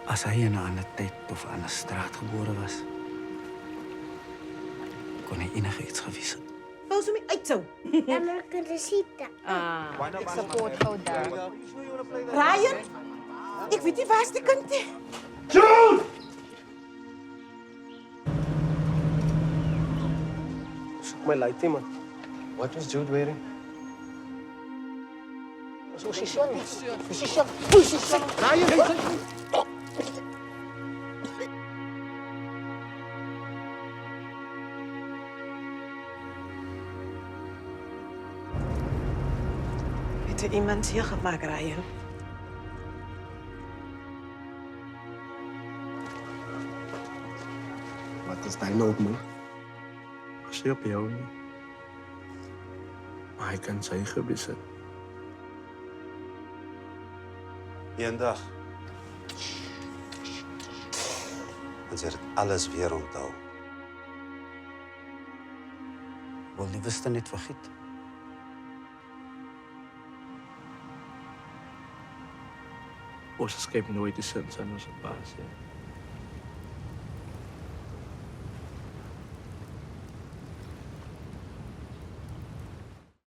As hy in 'n ander tyd of 'n ander straat gebore was, kon hy enigiets gewees het. Wil ze me uitsou? Rosita. Ek support jou daar. Ryan? Ik weet niet waar is die kind nie. Zoek my lighty, man. What was Jude wearing? Position. Position. Position. Ryan! Het er iemand hier gemaakt, Ryan? Wat is daar nou, man? As hy op jou nie. Maar hy kan sy gewees het. Eendag. En sy het alles weer onthou. Wil die wiste net vergiet. Ons skep nooit die sins aan ons paas nie.